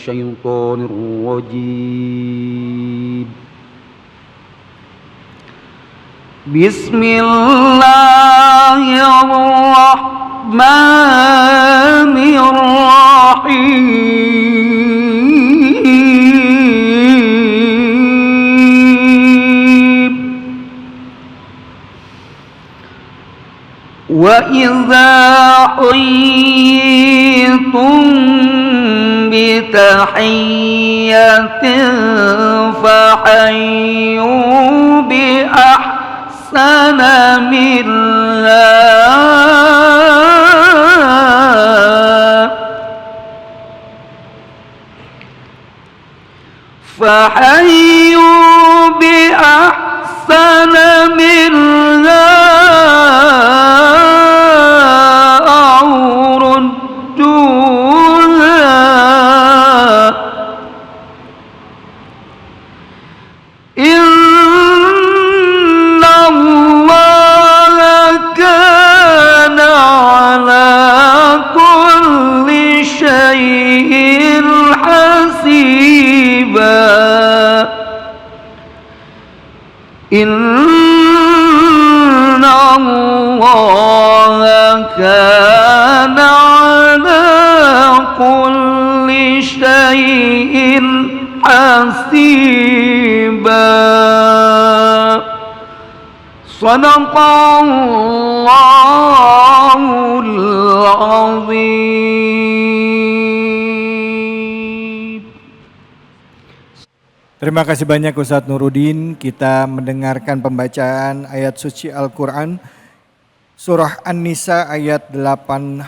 الشيطان الرجيم بسم الله الرحمن الرحيم وإذا حييتم بتحية فحيوا بأحسن منها أو ردوها إن الله كان على كل شيء حسيبا إن الله كان على كل شيء حسيبا صدق الله العظيم. Terima kasih banyak Ustadz Nuruddin. Kita mendengarkan pembacaan ayat suci Al-Quran Surah An-Nisa ayat 86.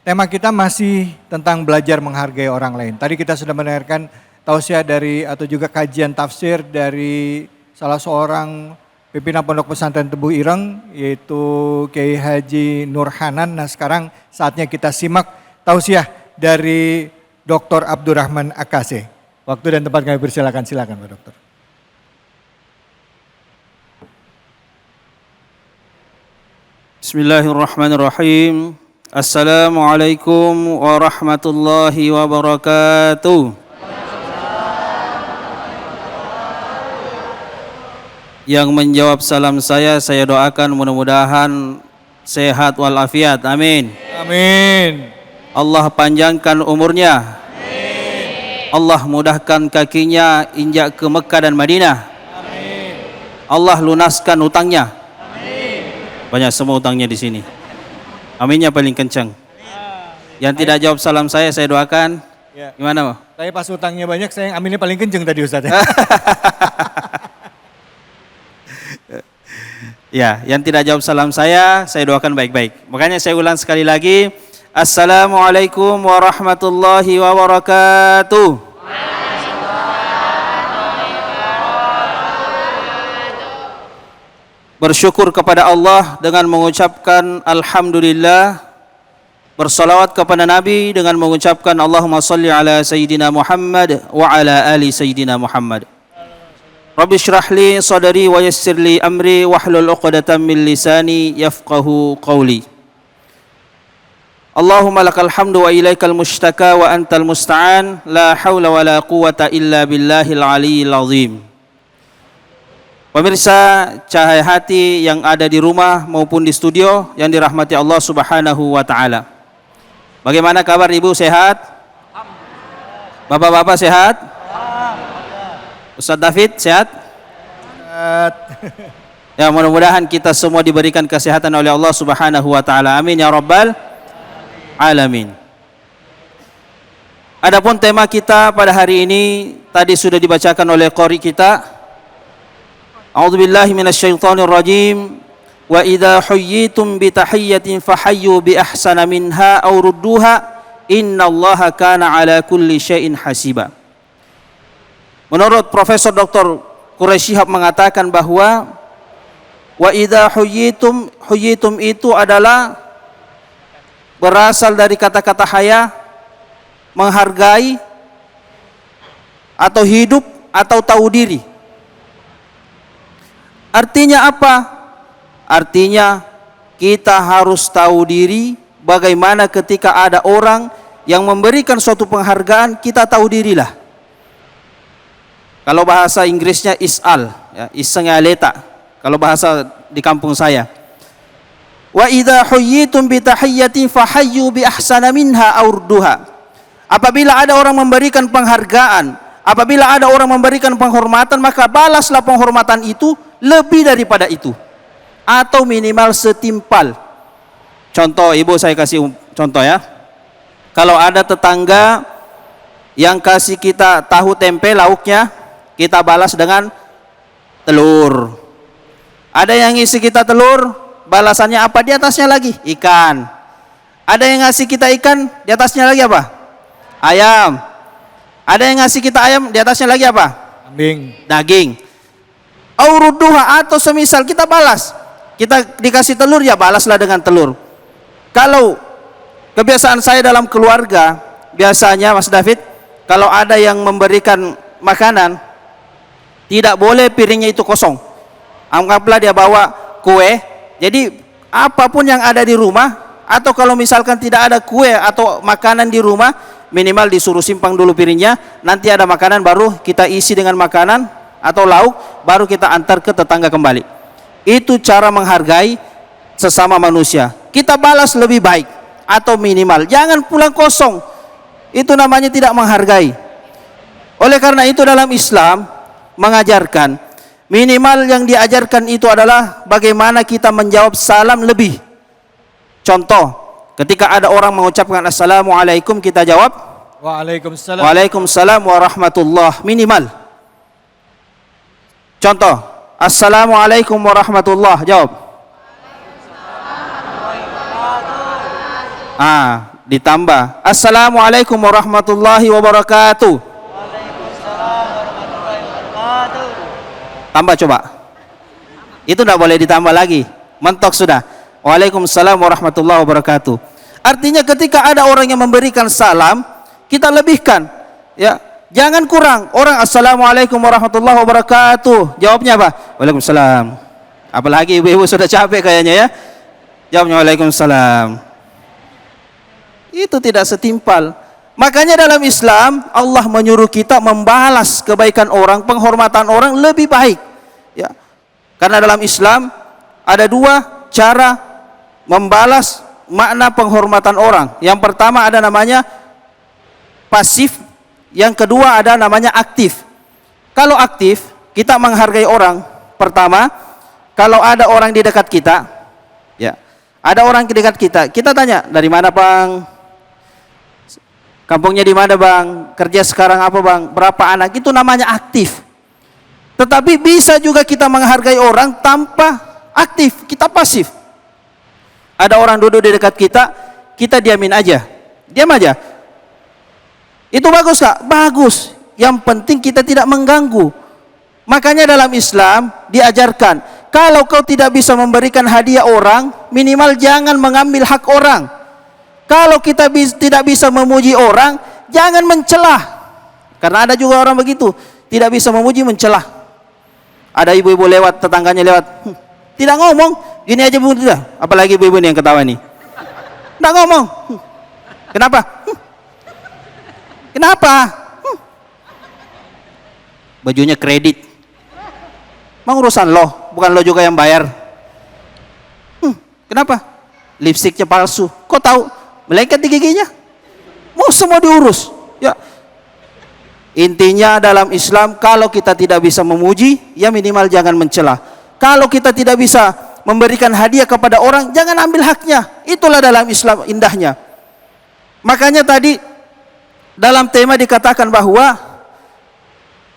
Tema kita masih tentang belajar menghargai orang lain. Tadi kita sudah mendengarkan tausiah dari atau juga kajian tafsir dari salah seorang pimpinan Pondok Pesantren Tebu Ireng yaitu Kiai Haji Nur Hanan. Nah sekarang saatnya kita simak tausiah dari Dr. Abdurrahman Akase. Waktu dan tempat kami persilakan, silakan Pak Dokter. Bismillahirrahmanirrahim. Assalamualaikum warahmatullahi wabarakatuh. Yang menjawab salam saya doakan mudah-mudahan sehat walafiat. Amin. Amin. Allah panjangkan umurnya. Allah mudahkan kakinya injak ke Mekah dan Madinah. Amin. Allah lunaskan utangnya. Amin. Banyak semua utangnya di sini. Aminnya paling kencang. Yang tidak jawab salam saya doakan. Ya. Gimana, Pak? Saya pas utangnya banyak, saya aminnya paling kencang tadi Ustaz. Ya, yang tidak jawab salam saya doakan baik-baik. Makanya saya ulang sekali lagi. Assalamualaikum warahmatullahi wabarakatuh. Bersyukur kepada Allah dengan mengucapkan Alhamdulillah. Bersalawat kepada Nabi dengan mengucapkan Allahumma salli ala Sayyidina Muhammad wa ala ali Sayyidina Muhammad. Rabbi syrah li sadri wa yassir li amri wahlul 'uqdatam min lisani yafqahu qawli. Allahumma lakal hamdu wa ilaikal mushtaka wa antal musta'an la hawla wa la quwata illa billahil aliyyil azim. Pemirsa Cahaya Hati yang ada di rumah maupun di studio yang dirahmati Allah Subhanahu wa taala. Bagaimana kabar Ibu, sehat? Bapak-bapak sehat? Ustaz David sehat? Ya, mudah-mudahan kita semua diberikan kesehatan oleh Allah Subhanahu wa taala. Amin ya rabbal alamin. Adapun tema kita pada hari ini tadi sudah dibacakan oleh qari kita. A'udzubillahi minasyaitonir rajim. Wa idza huyyitum bi tahiyyatin fahayyu bi ahsana minha aw rudduha innallaha kana ala kulli syai'in hasiba. Menurut Profesor Dr. Quraisy Shihab mengatakan bahwa wa idza huyyitum itu adalah berasal dari kata-kata haya, menghargai, atau hidup, atau tahu diri. Artinya apa? Artinya kita harus tahu diri bagaimana ketika ada orang yang memberikan suatu penghargaan, kita tahu dirilah. Kalau bahasa Inggrisnya is'al, ya, isngaleta. Kalau bahasa di kampung saya. Wa idza huyyitum bi tahiyyatin fahayyu bi ahsana minha aw rudduha. Apabila ada orang memberikan penghargaan, apabila ada orang memberikan penghormatan, maka balaslah penghormatan itu lebih daripada itu, atau minimal setimpal. Contoh, ibu saya kasih contoh ya. Kalau ada tetangga yang kasih kita tahu tempe lauknya, kita balas dengan telur. Ada yang ngisi kita telur, balasannya apa? Di atasnya lagi ikan. Ada yang ngasih kita ikan, di atasnya lagi apa? Ayam. Ada yang ngasih kita ayam, di atasnya lagi apa? Daging. Auruduha, atau semisal kita balas, kita dikasih telur, ya balaslah dengan telur. Kalau kebiasaan saya dalam keluarga, biasanya Mas David, kalau ada yang memberikan makanan, tidak boleh piringnya itu kosong. Anggaplah dia bawa kue, jadi apapun yang ada di rumah, atau kalau misalkan tidak ada kue atau makanan di rumah, minimal disuruh simpang dulu piringnya, nanti ada makanan baru kita isi dengan makanan atau lauk, baru kita antar ke tetangga kembali. Itu cara menghargai sesama manusia. Kita balas lebih baik atau minimal, jangan pulang kosong. Itu namanya tidak menghargai. Oleh karena itu dalam Islam mengajarkan, minimal yang diajarkan itu adalah bagaimana kita menjawab salam lebih. Contoh, ketika ada orang mengucapkan assalamualaikum, kita jawab Waalaikumsalam. Waalaikumsalam warahmatullah, minimal. Contoh, assalamualaikum warahmatullah, jawab. Ditambah assalamualaikum warahmatullahi wabarakatuh. Tambah coba. Itu tidak boleh ditambah lagi. Mentok sudah. Waalaikumsalam warahmatullahi wabarakatuh. Artinya ketika ada orang yang memberikan salam, kita lebihkan. Ya, jangan kurang. Orang assalamualaikum warahmatullahi wabarakatuh, jawabnya apa? Waalaikumsalam. Apalagi ibu-ibu sudah capek kayaknya ya. Jawabnya waalaikumsalam. Itu tidak setimpal. Makanya dalam Islam Allah menyuruh kita membalas kebaikan orang, penghormatan orang lebih baik. Ya. Karena dalam Islam ada dua cara membalas makna penghormatan orang. Yang pertama ada namanya pasif, yang kedua ada namanya aktif. Kalau aktif, kita menghargai orang. Pertama, kalau ada orang di dekat kita, ya, ada orang di dekat kita, kita tanya, dari mana bang? Kampungnya di mana bang? Kerja sekarang apa bang? Berapa anak? Itu namanya aktif. Tetapi bisa juga kita menghargai orang tanpa aktif, kita pasif. Ada orang duduk di dekat kita, kita diamin aja, diam aja. Itu bagus gak? Bagus. Yang penting kita tidak mengganggu. Makanya dalam Islam diajarkan, kalau kau tidak bisa memberikan hadiah orang, minimal jangan mengambil hak orang. Kalau kita tidak bisa memuji orang, jangan mencelah. Karena ada juga orang begitu, tidak bisa memuji, mencelah. Ada ibu-ibu lewat, tetangganya lewat, tidak ngomong, gini aja bu, apalagi ibu-ibu ini yang ketawa nih, tidak ngomong. Kenapa? Kenapa? Bajunya kredit. Mang urusan lo, bukan lo juga yang bayar. Kenapa? Lipstiknya palsu. Kok tahu? Melengket di giginya. Mau semua diurus. Ya. Intinya dalam Islam, kalau kita tidak bisa memuji, ya minimal jangan mencela. Kalau kita tidak bisa memberikan hadiah kepada orang, jangan ambil haknya. Itulah dalam Islam indahnya. Makanya tadi dalam tema dikatakan bahwa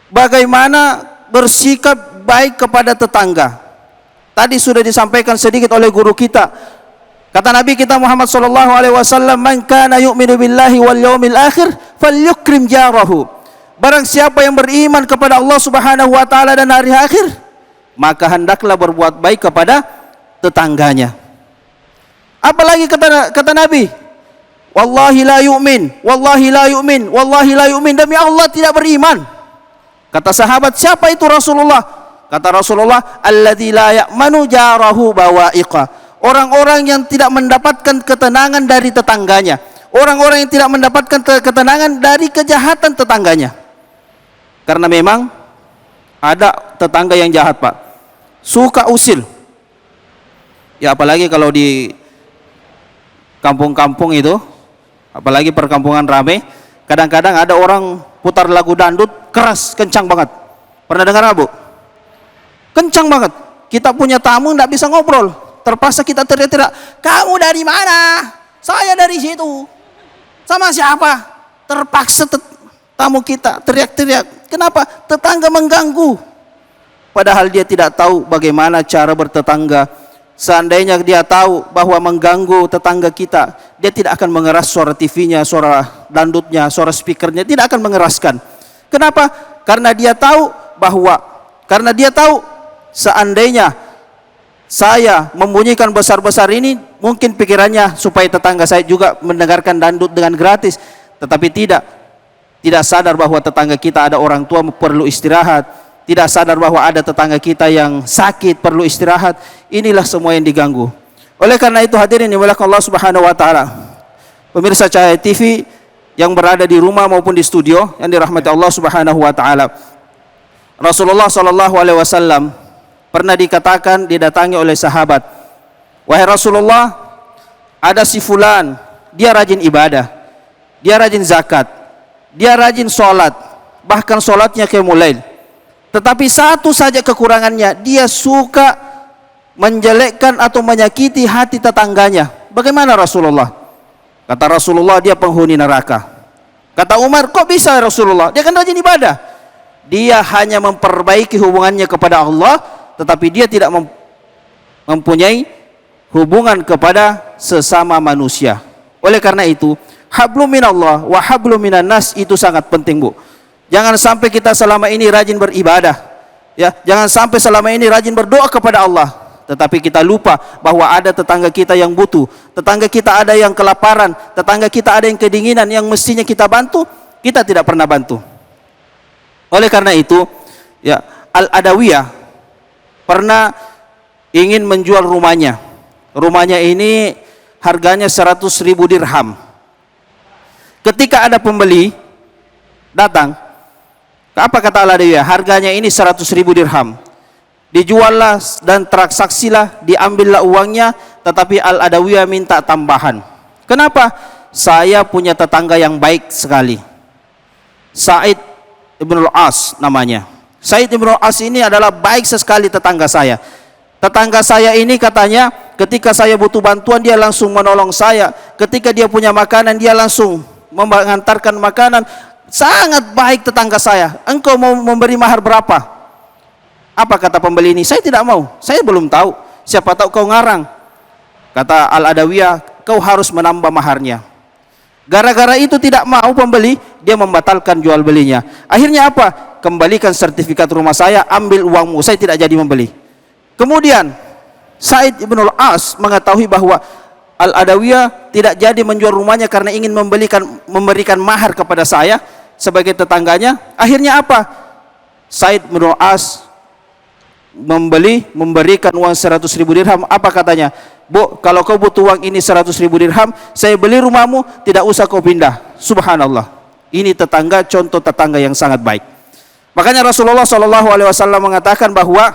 bagaimana bersikap baik kepada tetangga. Tadi sudah disampaikan sedikit oleh guru kita. Kata Nabi kita Muhammad sallallahu alaihi wasallam, "Man kana yu'minu billahi wal yawmil akhir falyukrim jarahu." Barang siapa yang beriman kepada Allah Subhanahu wa taala dan hari akhir, maka hendaklah berbuat baik kepada tetangganya. Apalagi kata Nabi, "Wallahi la yu'min, wallahi la yu'min, wallahi la yu'min." Demi Allah tidak beriman. Kata sahabat, "Siapa itu Rasulullah?" Kata Rasulullah, "Alladzi la ya'manu jarahu bawa'iqa." Orang-orang yang tidak mendapatkan ketenangan dari tetangganya. orang-orang yang tidak mendapatkan ketenangan dari kejahatan tetangganya. Karena memang ada tetangga yang jahat, Pak, suka usil. Ya apalagi kalau di kampung-kampung itu, apalagi perkampungan rame, kadang-kadang ada orang putar lagu dangdut keras, kencang banget. Pernah dengar nggak, Bu? Kencang banget. Kita punya tamu nggak bisa ngobrol, terpaksa kita teriak-teriak, kamu dari mana? Saya dari situ. Sama siapa? Terpaksa tamu kita teriak-teriak. Kenapa? Tetangga mengganggu. Padahal dia tidak tahu bagaimana cara bertetangga. Seandainya dia tahu bahwa mengganggu tetangga kita, dia tidak akan mengeras suara TV-nya, suara dangdutnya, suara speakernya, tidak akan mengeraskan. Kenapa? Karena dia tahu seandainya saya membunyikan besar-besar ini, mungkin pikirannya supaya tetangga saya juga mendengarkan dangdut dengan gratis. Tetapi tidak sadar bahwa tetangga kita ada orang tua perlu istirahat, tidak sadar bahwa ada tetangga kita yang sakit perlu istirahat. Inilah semua yang diganggu. Oleh karena itu hadirin dimuliakan Allah Subhanahu wa taala, pemirsa Cahaya TV yang berada di rumah maupun di studio yang dirahmati Allah Subhanahu wa taala. Rasulullah sallallahu alaihi wasallam pernah dikatakan didatangi oleh sahabat, wahai Rasulullah, ada si fulan, dia rajin ibadah, dia rajin zakat, dia rajin sholat, bahkan sholatnya qiyamul lail. Tetapi satu saja kekurangannya, dia suka menjelekkan atau menyakiti hati tetangganya. Bagaimana Rasulullah? Kata Rasulullah, dia penghuni neraka. Kata Umar, kok bisa ya Rasulullah? Dia kan rajin ibadah. Dia hanya memperbaiki hubungannya kepada Allah, tetapi dia tidak mempunyai hubungan kepada sesama manusia. Oleh karena itu, hablum minallah wa hablum minan nas itu sangat penting, Bu. Jangan sampai kita selama ini rajin beribadah, ya. Jangan sampai selama ini rajin berdoa kepada Allah, tetapi kita lupa bahwa ada tetangga kita yang butuh, tetangga kita ada yang kelaparan, tetangga kita ada yang kedinginan, yang mestinya kita bantu, kita tidak pernah bantu. Oleh karena itu, ya, Al-Adawiyah pernah ingin menjual rumahnya. Rumahnya ini harganya 100.000 dirham. Ketika ada pembeli datang, apa kata Al-Adawiyah? Harganya ini 100.000 dirham. Dijuallah dan transaksilah, diambillah uangnya, tetapi Al-Adawiyah minta tambahan. Kenapa? Saya punya tetangga yang baik sekali. Sa'id Ibn al-As namanya. Sa'id Ibn al-As ini adalah baik sekali tetangga saya. Tetangga saya ini katanya ketika saya butuh bantuan dia langsung menolong saya. Ketika dia punya makanan dia langsung mengantarkan makanan. Sangat baik tetangga saya. Engkau mau memberi mahar berapa? Apa kata pembeli ini? Saya tidak mau. Saya belum tahu. Siapa tahu kau ngarang. Kata Al-Adawiyah, kau harus menambah maharnya. Gara-gara itu tidak mau pembeli, dia membatalkan jual belinya. Akhirnya apa? Kembalikan sertifikat rumah saya, ambil uangmu. Saya tidak jadi membeli. Kemudian Sa'id Ibn al-As mengetahui bahwa Al-Adawiyah tidak jadi menjual rumahnya karena ingin memberikan mahar kepada saya sebagai tetangganya. Akhirnya apa? Sa'id bin As memberikan uang 100.000 dirham. Apa katanya? Bu, kalau kau butuh uang ini 100.000 dirham, saya beli rumahmu, tidak usah kau pindah. Subhanallah. Ini tetangga, contoh tetangga yang sangat baik. Makanya Rasulullah SAW mengatakan bahwa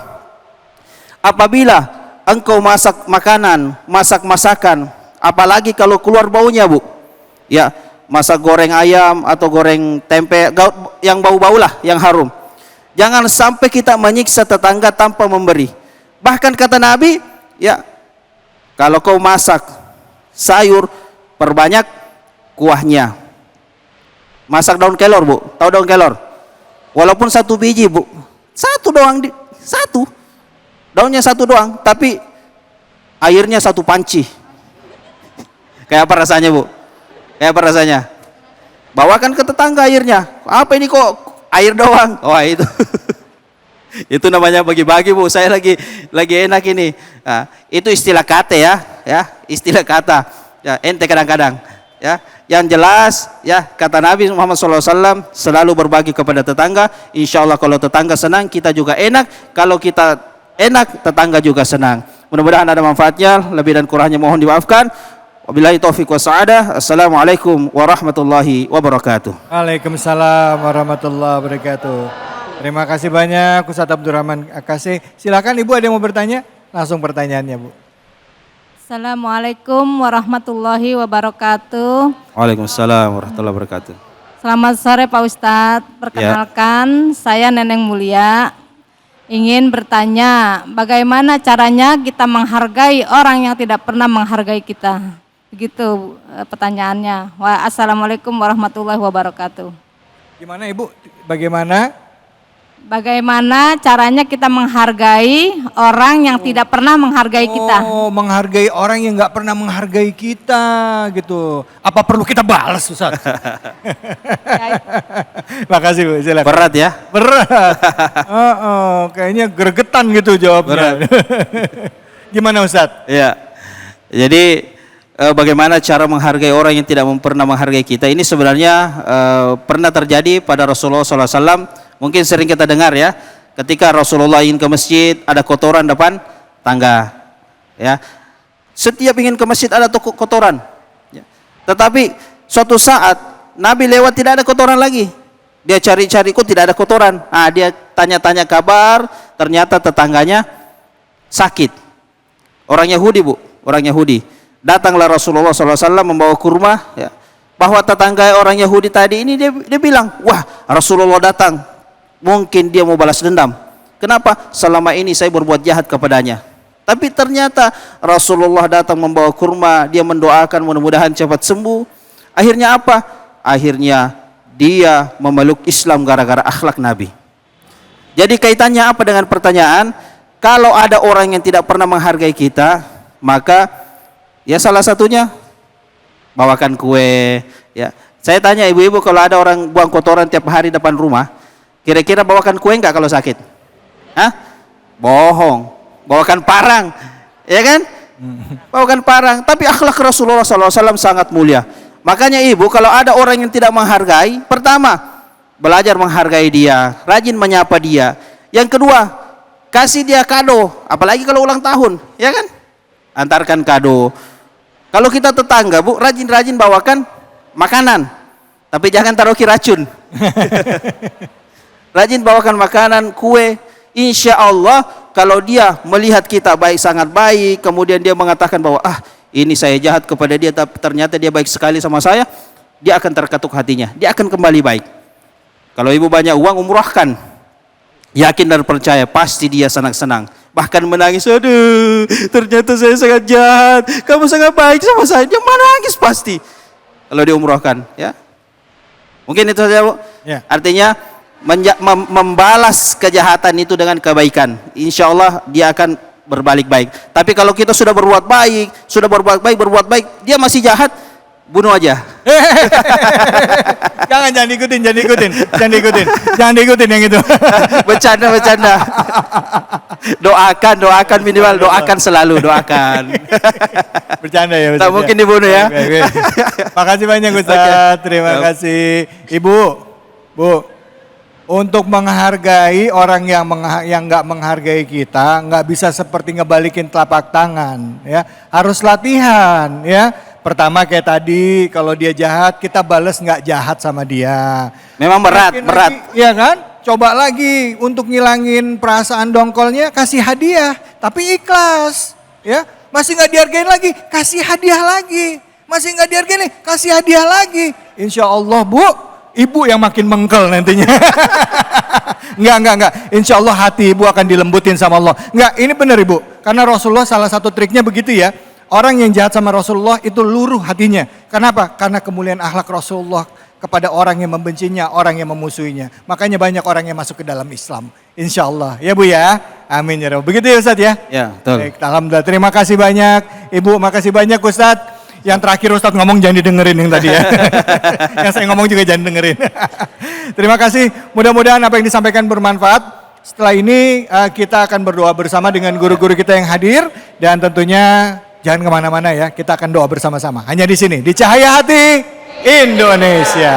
apabila engkau masak makanan, masak masakan, apalagi kalau keluar baunya, Bu, ya, masak goreng ayam atau goreng tempe yang bau-bau lah, yang harum. Jangan sampai kita menyiksa tetangga tanpa memberi. Bahkan kata Nabi, ya, kalau kau masak sayur, perbanyak kuahnya. Masak daun kelor, Bu, tahu daun kelor? Walaupun satu biji, Bu, satu doang, satu. Daunnya satu doang, tapi airnya satu panci. Kayak apa rasanya, Bu? Kayak apa rasanya? Bawakan ke tetangga airnya. Apa ini kok air doang? Oh, itu. Itu namanya bagi-bagi, Bu. Saya lagi enak ini. Nah, itu istilah kata ya, istilah kata. Ya, ente kadang-kadang. Ya, yang jelas, ya, kata Nabi Muhammad SAW selalu berbagi kepada tetangga. Insya Allah kalau tetangga senang, kita juga enak. Kalau kita enak, tetangga juga senang. Mudah-mudahan ada manfaatnya. Lebih dan kurangnya mohon dimaafkan. Wabillahi taufiq wa sa'adah. Assalamualaikum warahmatullahi wabarakatuh. Waalaikumsalam warahmatullahi wabarakatuh. Terima kasih banyak Ustaz Abdurrahman Akase. Silakan Ibu ada yang mau bertanya? Langsung pertanyaannya Bu. Assalamualaikum warahmatullahi wabarakatuh. Waalaikumsalam warahmatullahi wabarakatuh. Selamat sore Pak Ustadz. Perkenalkan, saya Neneng Mulia. Ingin bertanya, bagaimana caranya kita menghargai orang yang tidak pernah menghargai kita? Begitu pertanyaannya. Assalamualaikum warahmatullahi wabarakatuh. Gimana Ibu? Bagaimana caranya kita menghargai orang yang tidak pernah menghargai kita? Oh, menghargai orang yang nggak pernah menghargai kita gitu. Apa perlu kita balas, Ustaz? Makasih Bu, silakan. Berat ya? Berat. Kayaknya gregetan gitu jawabnya. Gimana Ustaz? Ya. Jadi bagaimana cara menghargai orang yang tidak pernah menghargai kita? Ini sebenarnya pernah terjadi pada Rasulullah SAW. Mungkin sering kita dengar ya, ketika Rasulullah ingin ke masjid ada kotoran depan tangga, ya. Setiap ingin ke masjid ada kotoran. Ya. Tetapi suatu saat Nabi lewat tidak ada kotoran lagi. Dia cari-cari kok tidak ada kotoran. Dia tanya-tanya kabar, ternyata tetangganya sakit. Orang Yahudi Bu, orang Yahudi. Datanglah Rasulullah SAW membawa kurma, ya. Bahwa tetangga orang Yahudi tadi ini dia bilang, wah Rasulullah datang. Mungkin dia mau balas dendam. Kenapa? Selama ini saya berbuat jahat kepadanya. Tapi ternyata Rasulullah datang membawa kurma, dia mendoakan mudah-mudahan cepat sembuh. Akhirnya apa? Akhirnya dia memeluk Islam gara-gara akhlak Nabi. Jadi kaitannya apa dengan pertanyaan? Kalau ada orang yang tidak pernah menghargai kita, maka ya salah satunya bawakan kue. Ya, saya tanya ibu-ibu, kalau ada orang buang kotoran tiap hari depan rumah, kira-kira bawakan kue enggak kalau sakit? Bohong. Bawakan parang, ya kan? Bawakan parang. Tapi akhlak Rasulullah SAW sangat mulia. Makanya ibu, kalau ada orang yang tidak menghargai, pertama, belajar menghargai dia, rajin menyapa dia. Yang kedua, kasih dia kado, apalagi kalau ulang tahun, ya kan? Antarkan kado. Kalau kita tetangga Bu, rajin-rajin bawakan makanan, tapi jangan taruhi racun. Rajin bawakan makanan, kue. Insya Allah kalau dia melihat kita baik, sangat baik, kemudian dia mengatakan bahwa ini saya jahat kepada dia, tapi ternyata dia baik sekali sama saya, dia akan terketuk hatinya, dia akan kembali baik. Kalau ibu banyak uang, umrahkan. Yakin dan percaya pasti dia senang-senang, bahkan menangis. Aduh, ternyata saya sangat jahat, kamu sangat baik sama saya. Dia menangis pasti kalau dia umrahkan, ya. Mungkin itu saja Bu. Ya. Artinya membalas kejahatan itu dengan kebaikan, insya Allah dia akan berbalik baik. Tapi kalau kita sudah berbuat baik, berbuat baik, dia masih jahat, bunuh aja. Jangan diikutin yang itu. Bercanda. Doakan minimal, doakan selalu, doakan. Bercanda ya. Tak mungkin dibunuh ya. Okay. Makasih banyak Ustaz. Terima kasih Ibu. Bu. Untuk menghargai orang yang nggak menghargai kita, nggak bisa seperti ngebalikin telapak tangan, ya. Harus latihan, ya. Pertama kayak tadi, kalau dia jahat, kita bales nggak jahat sama dia. Memang berat. Iya kan? Coba lagi untuk ngilangin perasaan dongkolnya, kasih hadiah, tapi ikhlas, ya. Masih nggak dihargain lagi, kasih hadiah lagi. Masih nggak dihargain, kasih hadiah lagi. Insya Allah Bu. Ibu yang makin mengkel nantinya. Enggak. Insya Allah hati ibu akan dilembutin sama Allah. Enggak, ini benar ibu. Karena Rasulullah salah satu triknya begitu ya. Orang yang jahat sama Rasulullah itu luruh hatinya. Kenapa? Karena kemuliaan akhlak Rasulullah kepada orang yang membencinya, orang yang memusuhinya. Makanya banyak orang yang masuk ke dalam Islam. Insya Allah. Ya Bu ya. Amin ya Rabb. Begitu ya Ustadz ya? Ya, betul. Baik, alhamdulillah. Terima kasih banyak. Ibu, makasih banyak Ustadz. Yang terakhir Ustadz ngomong jangan didengerin yang tadi ya. Yang saya ngomong juga jangan dengerin. Terima kasih. Mudah-mudahan apa yang disampaikan bermanfaat. Setelah ini kita akan berdoa bersama dengan guru-guru kita yang hadir. Dan tentunya jangan kemana-mana ya. Kita akan doa bersama-sama. Hanya di sini. Di Cahaya Hati Indonesia.